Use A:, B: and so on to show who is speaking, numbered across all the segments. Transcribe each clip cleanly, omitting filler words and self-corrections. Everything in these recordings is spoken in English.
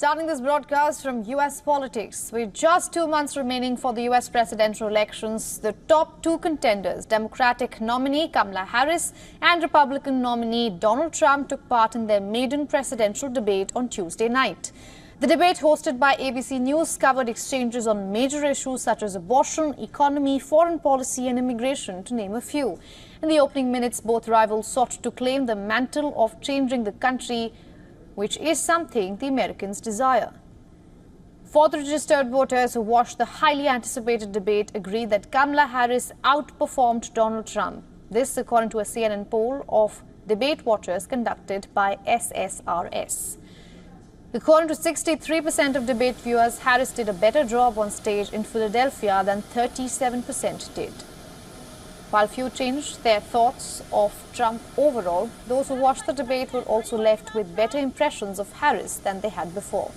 A: Starting this broadcast from U.S. politics, with just 2 months remaining for the U.S. presidential elections, the top two contenders, Democratic nominee Kamala Harris and Republican nominee Donald Trump, took part in their maiden presidential debate on Tuesday night. The debate, hosted by ABC News, covered exchanges on major issues such as abortion, economy, foreign policy and immigration, to name a few. In the opening minutes, both rivals sought to claim the mantle of changing the country, which is something the Americans desire. Fourth registered voters who watched the highly anticipated debate agreed that Kamala Harris outperformed Donald Trump. This, according to a CNN poll of debate watchers conducted by SSRS. According to 63% of debate viewers, Harris did a better job on stage in Philadelphia than 37% did. While few changed their thoughts of Trump overall, those who watched the debate were also left with better impressions of Harris than they had before.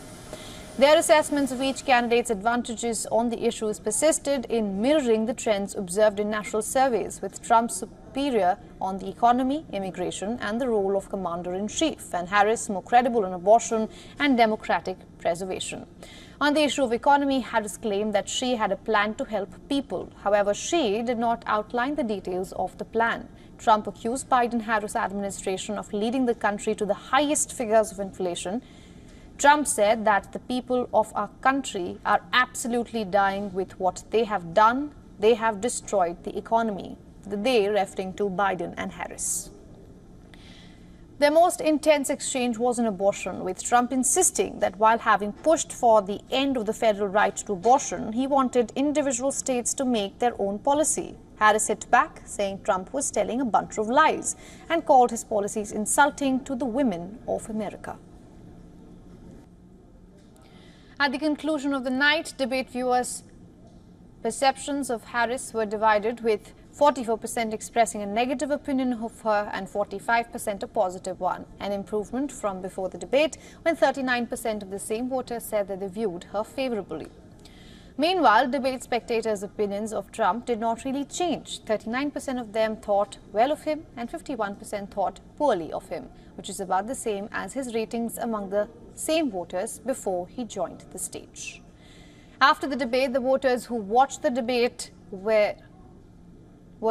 A: Their assessments of each candidate's advantages on the issues persisted in mirroring the trends observed in national surveys, with Trump superior on the economy, immigration and the role of commander-in-chief, and Harris more credible on abortion and democratic preservation. On the issue of economy, Harris claimed that she had a plan to help people. However, she did not outline the details of the plan. Trump accused Biden-Harris administration of leading the country to the highest figures of inflation. Trump said that the people of our country are absolutely dying with what they have done. They have destroyed the economy. The they referring to Biden and Harris. Their most intense exchange was on abortion, with Trump insisting that while having pushed for the end of the federal right to abortion, he wanted individual states to make their own policy. Harris hit back, saying Trump was telling a bunch of lies, and called his policies insulting to the women of America. At the conclusion of the night, debate viewers' perceptions of Harris were divided, with 44% expressing a negative opinion of her and 45% a positive one, an improvement from before the debate, when 39% of the same voters said that they viewed her favorably. Meanwhile, debate spectators' opinions of Trump did not really change. 39% of them thought well of him and 51% thought poorly of him, which is about the same as his ratings among the same voters before he joined the stage. After the debate, the voters who watched the debate were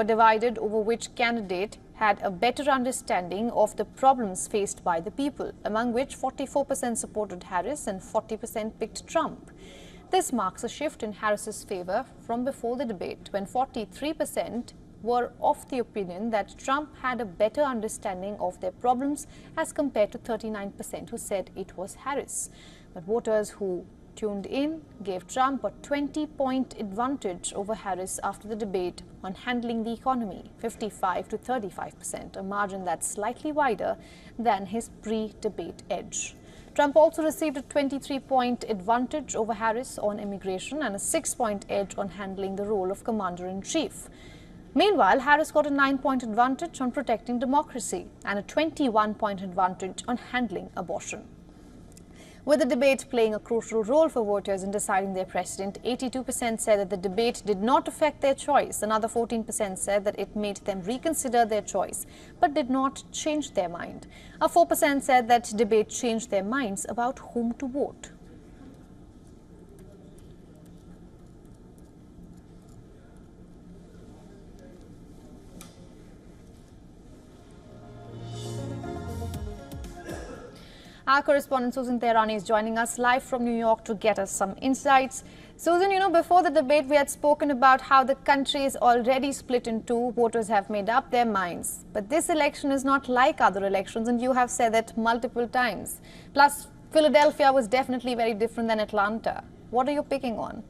A: divided over which candidate had a better understanding of the problems faced by the people, among which 44% supported Harris and 40% picked Trump. This marks a shift in Harris's favor from before the debate, when 43% were of the opinion that Trump had a better understanding of their problems, as compared to 39% who said it was Harris. But voters who tuned in gave Trump a 20-point advantage over Harris after the debate on handling the economy, 55 to 35%, a margin that's slightly wider than his pre-debate edge. Trump also received a 23-point advantage over Harris on immigration and a 6-point edge on handling the role of commander-in-chief. Meanwhile, Harris got a 9-point advantage on protecting democracy and a 21-point advantage on handling abortion. With the debate playing a crucial role for voters in deciding their president, 82% said that the debate did not affect their choice. Another 14% said that it made them reconsider their choice, but did not change their mind. 4% said that debate changed their minds about whom to vote. Our correspondent Susan Tehrani is joining us live from New York to get us some insights. Susan, before the debate, we had spoken about how the country is already split in two. Voters have made up their minds. But this election is not like other elections, and you have said that multiple times. Plus, Philadelphia was definitely very different than Atlanta. What are you picking on?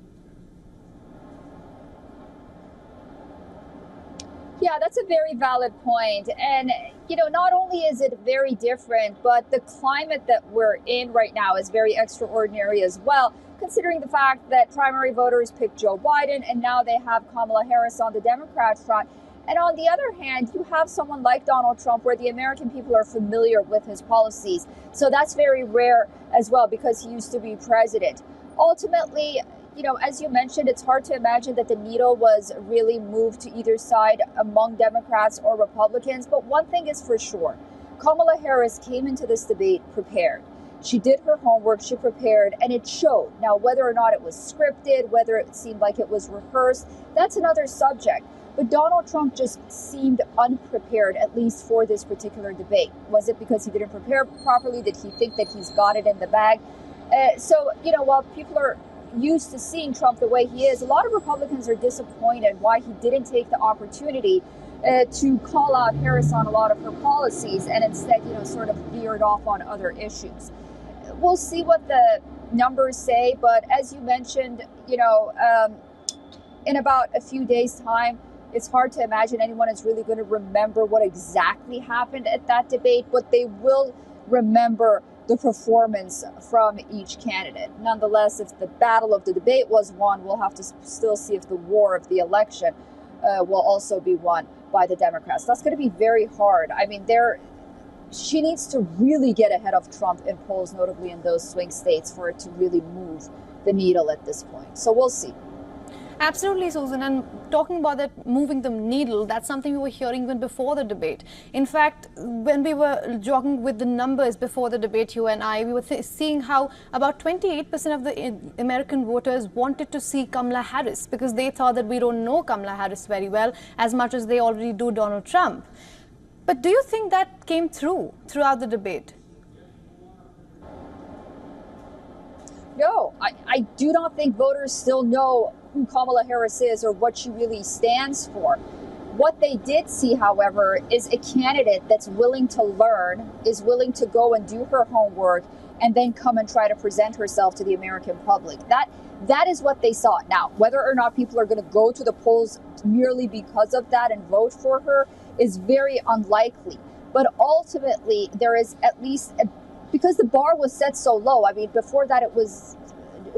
B: Yeah, that's a very valid point. And, not only is it very different, but the climate that we're in right now is very extraordinary as well, considering the fact that primary voters picked Joe Biden and now they have Kamala Harris on the Democrat front. And on the other hand, you have someone like Donald Trump, where the American people are familiar with his policies. So that's very rare as well, because he used to be president. Ultimately, as you mentioned, it's hard to imagine that the needle was really moved to either side among Democrats or Republicans. But one thing is for sure, Kamala Harris came into this debate prepared. She did her homework, she prepared, and it showed. Now, whether or not it was scripted, whether it seemed like it was rehearsed, that's another subject. But Donald Trump just seemed unprepared, at least for this particular debate. Was it because he didn't prepare properly? Did he think that he's got it in the bag? So, while people are used to seeing Trump the way he is, a lot of Republicans are disappointed why he didn't take the opportunity to call out Harris on a lot of her policies and instead, sort of veered off on other issues. We'll see what the numbers say, but as you mentioned, in about a few days' time, it's hard to imagine anyone is really going to remember what exactly happened at that debate, but they will remember the performance from each candidate. Nonetheless, if the battle of the debate was won, we'll have to still see if the war of the election will also be won by the Democrats. That's going to be very hard. I mean, she needs to really get ahead of Trump in polls, notably in those swing states, for it to really move the needle at this point. So we'll see.
A: Absolutely, Susan. And talking about that moving the needle, that's something we were hearing even before the debate. In fact, when we were jogging with the numbers before the debate, you and I, we were seeing how about 28% of the American voters wanted to see Kamala Harris because they thought that we don't know Kamala Harris very well as much as they already do Donald Trump. But do you think that came throughout the debate?
B: No, I do not think voters still know who Kamala Harris is or what she really stands for. What they did see, however, is a candidate that's willing to learn, is willing to go and do her homework, and then come and try to present herself to the American public. That is what they saw. Now, whether or not people are going to go to the polls merely because of that and vote for her is very unlikely. But ultimately, there is at least, because the bar was set so low. I mean, before that, it was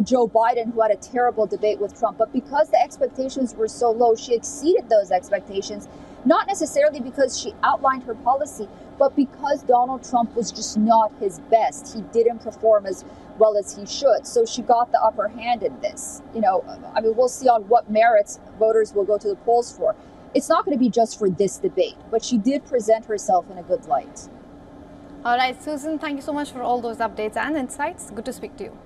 B: Joe Biden who had a terrible debate with Trump. But because the expectations were so low, she exceeded those expectations, not necessarily because she outlined her policy, but because Donald Trump was just not his best. He didn't perform as well as he should. So she got the upper hand in this. We'll see on what merits voters will go to the polls for. It's not going to be just for this debate, but she did present herself in a good light.
A: All right, Susan, thank you so much for all those updates and insights. Good to speak to you.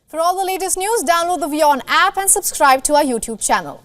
A: For all the latest news, download the WION app and subscribe to our YouTube channel.